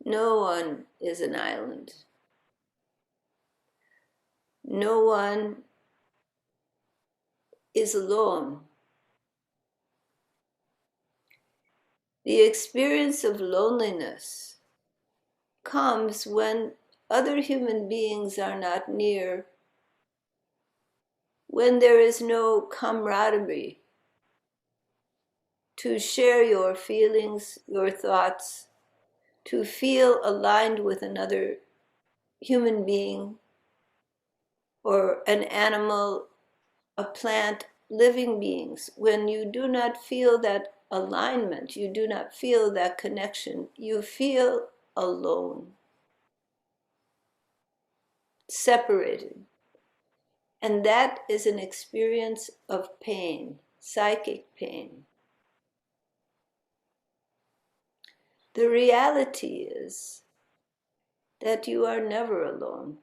No one is an island. No one is alone. The experience of loneliness comes when other human beings are not near, when there is no camaraderie to share your feelings, your thoughts, to feel aligned with another human being or an animal, a plant, living beings. When you do not feel that alignment, you do not feel that connection, you feel alone, separated. And that is an experience of pain, psychic pain. The reality is that you are never alone.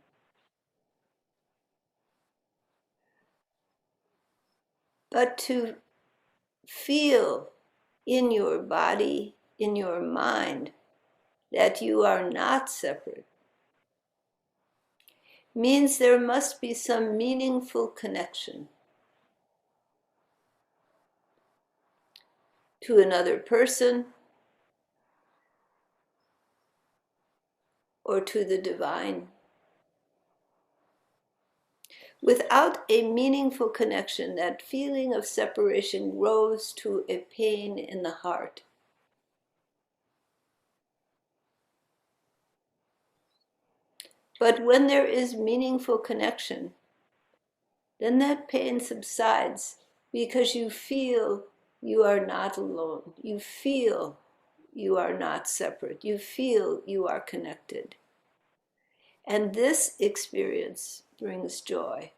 But to feel in your body, in your mind, that you are not separate means there must be some meaningful connection to another person or to the divine. Without a meaningful connection, that feeling of separation grows to a pain in the heart. But when there is meaningful connection, then that pain subsides because you feel you are not alone. You feel you are not separate. You feel you are connected. And this experience brings joy,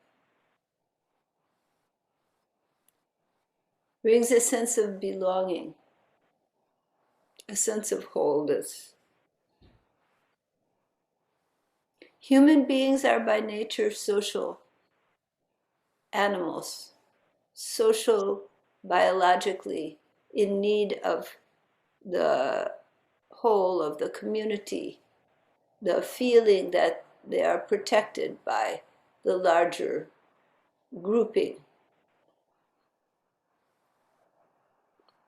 brings a sense of belonging, a sense of wholeness. Human beings are by nature social animals, social biologically, in need of the whole of the community, the feeling that they are protected by the larger grouping,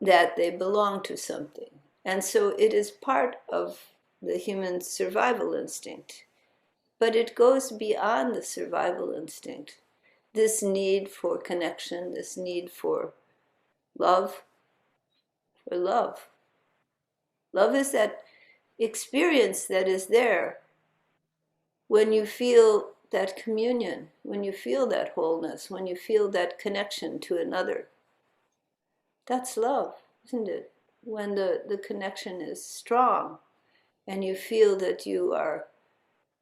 that they belong to something. And so it is part of the human survival instinct. But it goes beyond the survival instinct. This need for connection, this need for love, for love. Love is that experience that is there when you feel that communion, when you feel that wholeness, when you feel that connection to another. That's love, isn't it? When the connection is strong and you feel that you are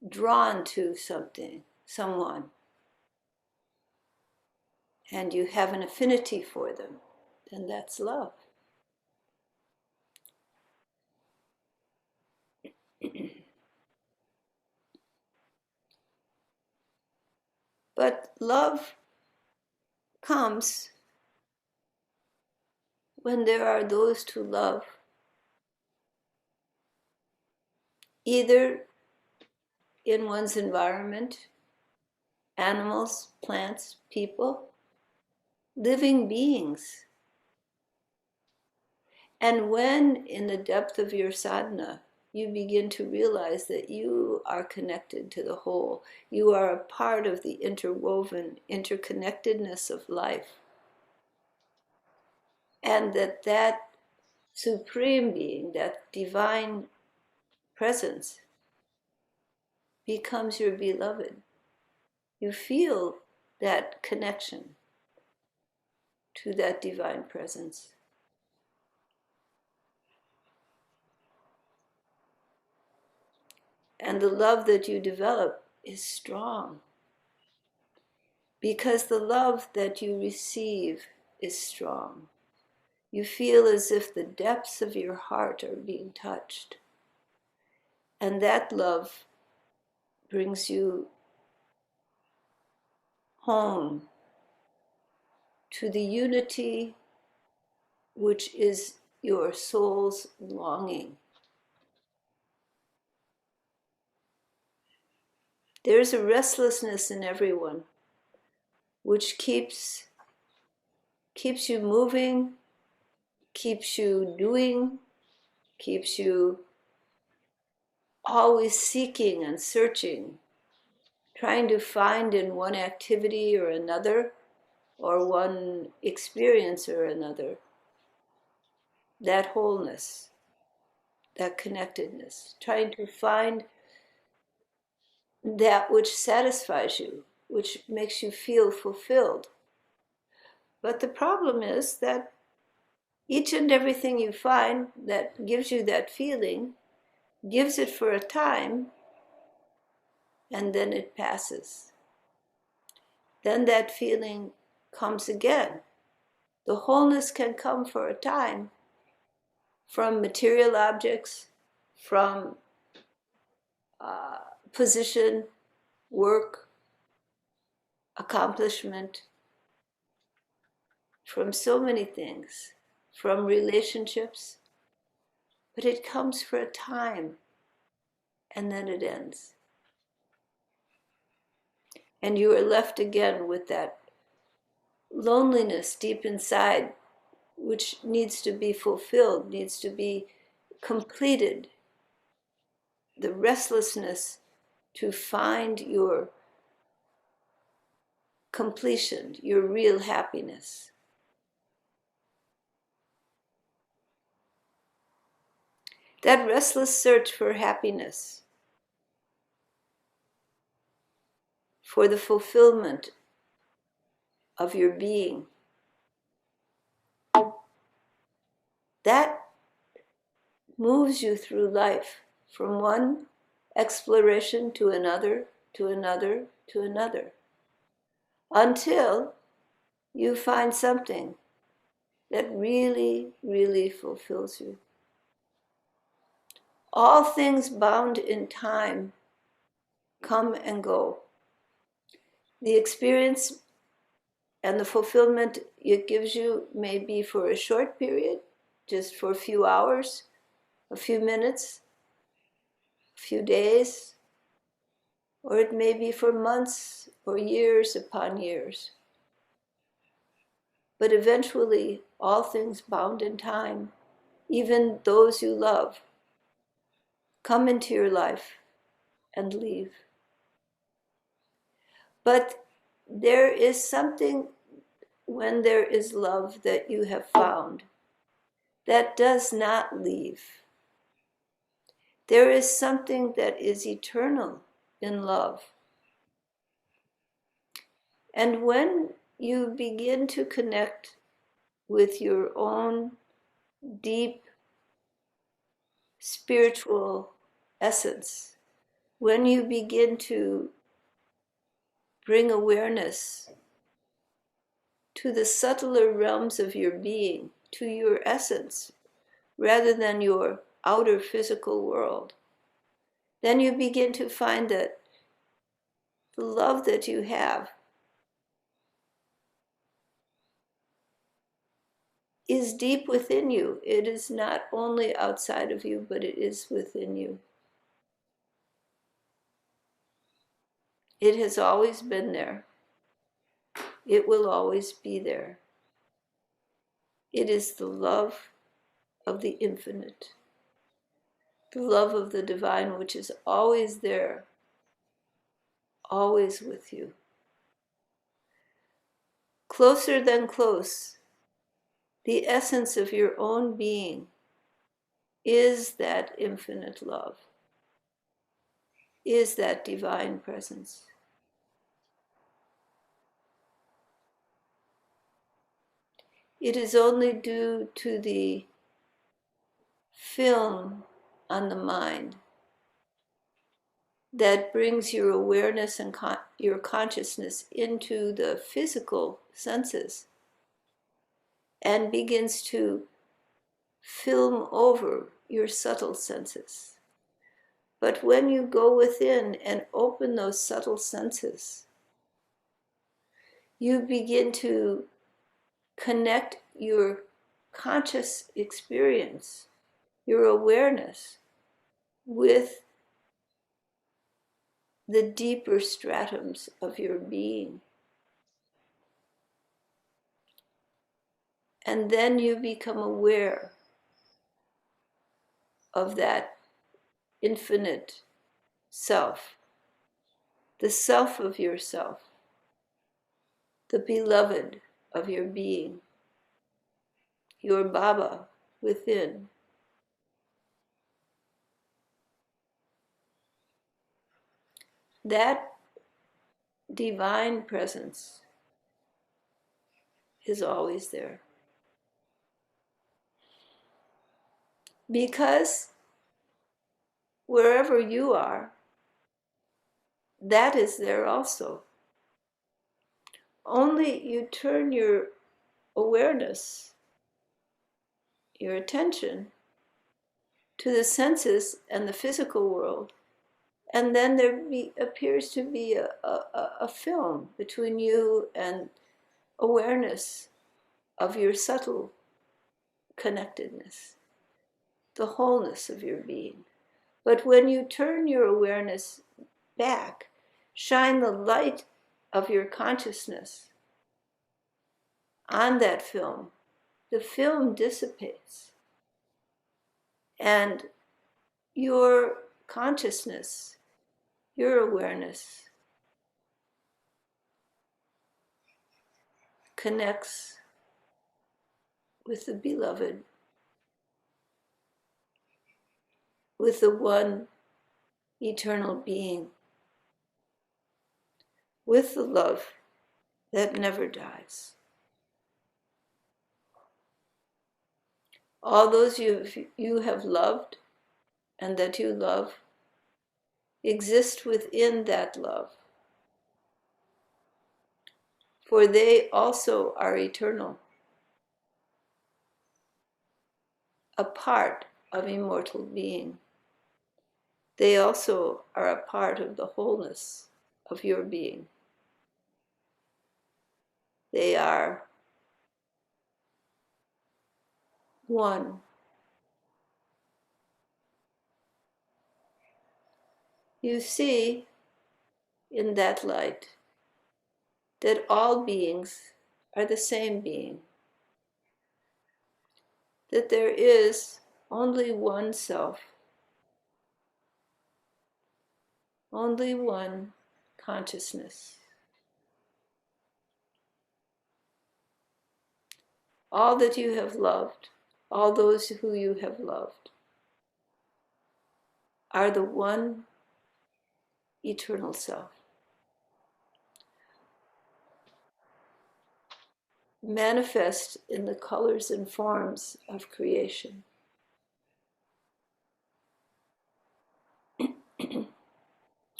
drawn to something, someone, and you have an affinity for them, then that's love. But love comes when there are those to love, either in one's environment, animals, plants, people, living beings. And when in the depth of your sadhana, you begin to realize that you are connected to the whole, you are a part of the interwoven interconnectedness of life, and that supreme being, that divine presence, becomes your beloved. You feel that connection to that divine presence. And the love that you develop is strong because the love that you receive is strong. You feel as if the depths of your heart are being touched. And that love brings you home to the unity which is your soul's longing. There's a restlessness in everyone which keeps you moving, keeps you doing, keeps you always seeking and searching, trying to find in one activity or another, or one experience or another, that wholeness, that connectedness, trying to find that which satisfies you, which makes you feel fulfilled. But the problem is that each and everything you find that gives you that feeling, gives it for a time, and then it passes. Then that feeling comes again. The wholeness can come for a time from material objects, from position, work, accomplishment, from so many things, from relationships, but it comes for a time and then it ends. And you are left again with that loneliness deep inside, which needs to be fulfilled, needs to be completed. The restlessness to find your completion, your real happiness. That restless search for happiness, for the fulfillment of your being, that moves you through life from one exploration to another, to another, to another, until you find something that really, really fulfills you. All things bound in time come and go. The experience and the fulfillment it gives you may be for a short period, just for a few hours, a few minutes, a few days, or it may be for months or years upon years. But eventually, all things bound in time, even those you love, come into your life and leave. But there is something when there is love that you have found that does not leave. There is something that is eternal in love. And when you begin to connect with your own deep spiritual essence, when you begin to bring awareness to the subtler realms of your being, to your essence, rather than your outer physical world, then you begin to find that the love that you have is deep within you. It is not only outside of you, but it is within you. It has always been there. It will always be there. It is the love of the infinite, the love of the divine, which is always there, always with you. Closer than close, the essence of your own being is that infinite love, is that divine presence. It is only due to the film on the mind that brings your awareness and your consciousness into the physical senses and begins to film over your subtle senses. But when you go within and open those subtle senses, you begin to connect your conscious experience, your awareness, with the deeper stratums of your being. And then you become aware of that infinite self, the self of yourself, the beloved of your being, your Baba within. That divine presence is always there. Because wherever you are, that is there also. Only you turn your awareness, your attention, to the senses and the physical world, and then there appears to be a film between you and awareness of your subtle connectedness, the wholeness of your being. But when you turn your awareness back, shine the light of your consciousness on that film, the film dissipates. And your consciousness, your awareness, connects with the beloved, with the one eternal being, with the love that never dies. All those you have loved and that you love exist within that love, for they also are eternal, a part of immortal being. They also are a part of the wholeness of your being. They are one. You see in that light that all beings are the same being, that there is only one self, only one consciousness. All that you have loved, all those who you have loved, are the one eternal self, manifest in the colors and forms of creation.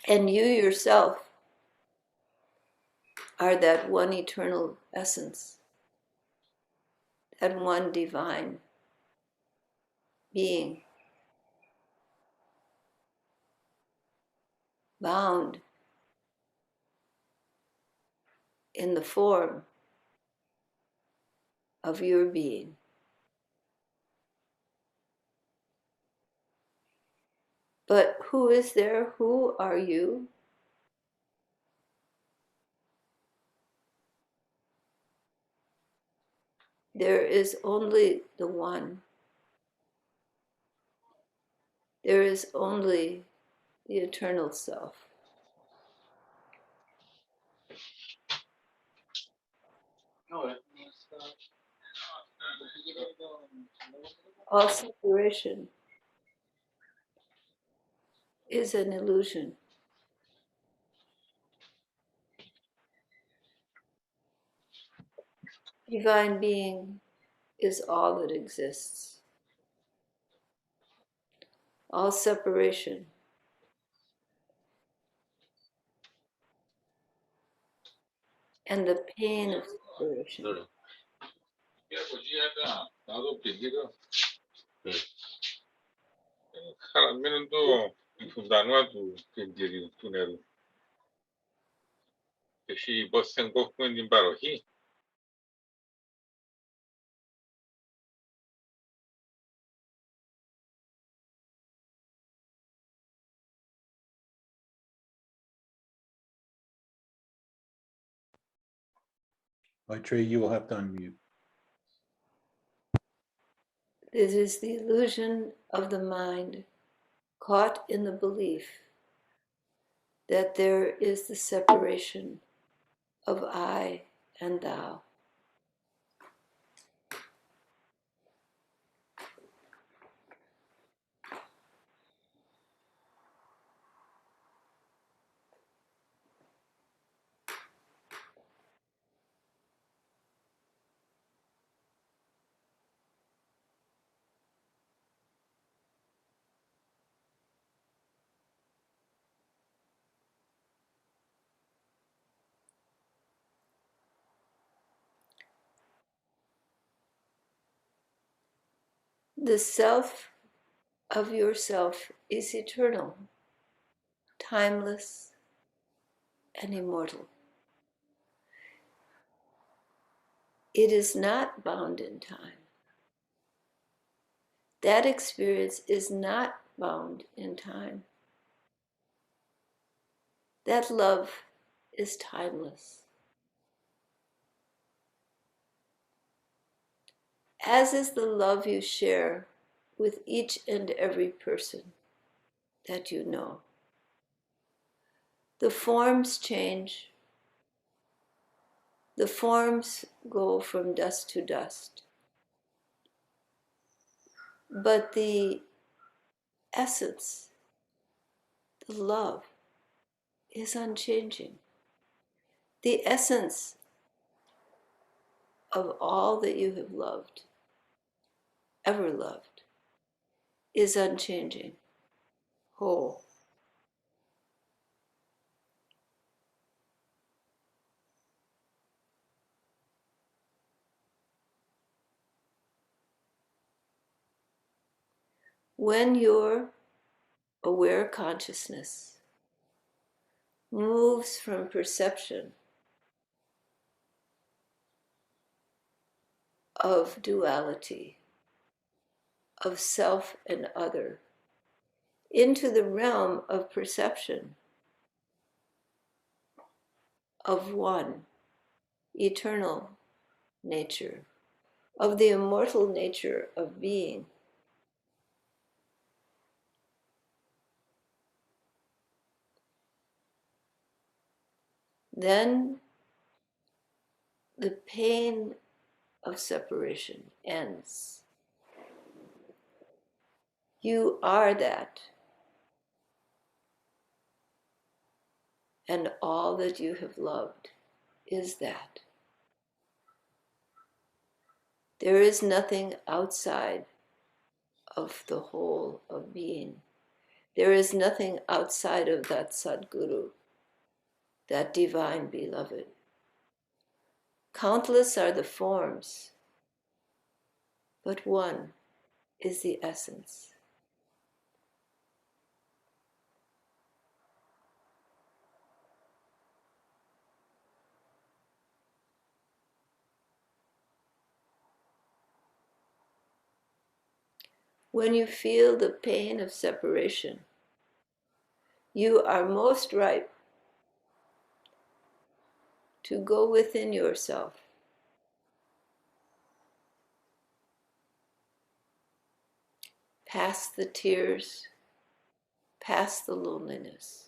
And you yourself are that one eternal essence, that one divine being, bound in the form of your being. But who is there? Who are you? There is only the one. There is only the eternal self. All separation is an illusion. Divine being is all that exists. All separation and the pain of separation almeno funzionato che diri tunero che si possa quindi imparo chi Maetreyii, you will have to unmute. It is the illusion of the mind caught in the belief that there is the separation of I and thou. The self of yourself is eternal, timeless, and immortal. It is not bound in time. That experience is not bound in time. That love is timeless. As is the love you share with each and every person that you know. The forms change. The forms go from dust to dust. But the essence, the love, is unchanging. The essence of all that you have loved, ever loved, is unchanging, whole. When your aware consciousness moves from perception of duality, of self and other, into the realm of perception of one, eternal nature, of the immortal nature of being, then the pain of separation ends. You are that, and all that you have loved is that. There is nothing outside of the whole of being. There is nothing outside of that Sadguru, that divine beloved. Countless are the forms, but one is the essence. When you feel the pain of separation, you are most ripe to go within yourself, past the tears, past the loneliness,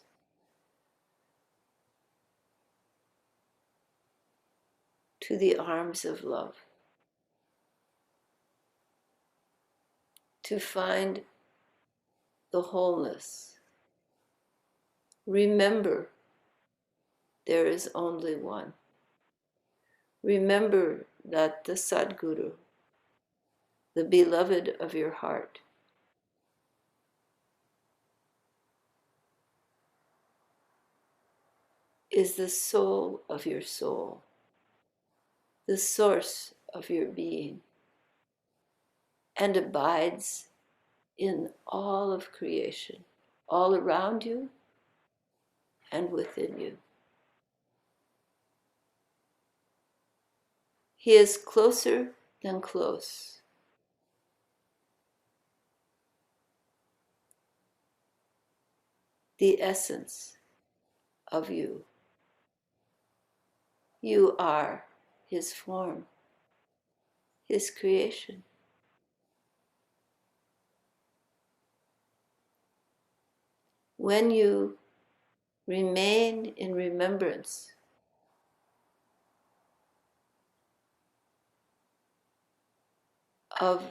to the arms of love, to find the wholeness. Remember, there is only one. Remember that the Sadguru, the beloved of your heart, is the soul of your soul, the source of your being, and abides in all of creation, all around you and within you. He is closer than close. The essence of you. You are his form, his creation. When you remain in remembrance of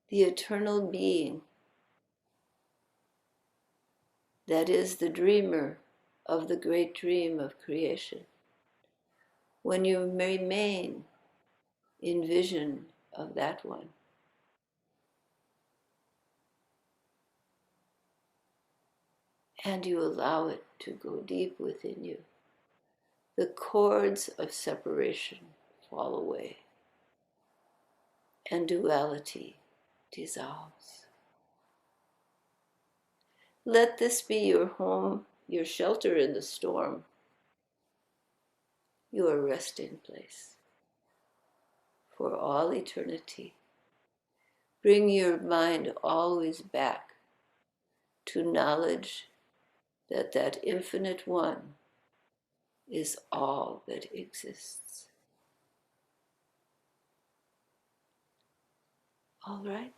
the eternal being that is the dreamer of the great dream of creation, when you remain in vision of that one, and you allow it to go deep within you, the cords of separation fall away and duality dissolves. Let this be your home, your shelter in the storm, your resting place for all eternity. Bring your mind always back to knowledge that that infinite one is all that exists. All right?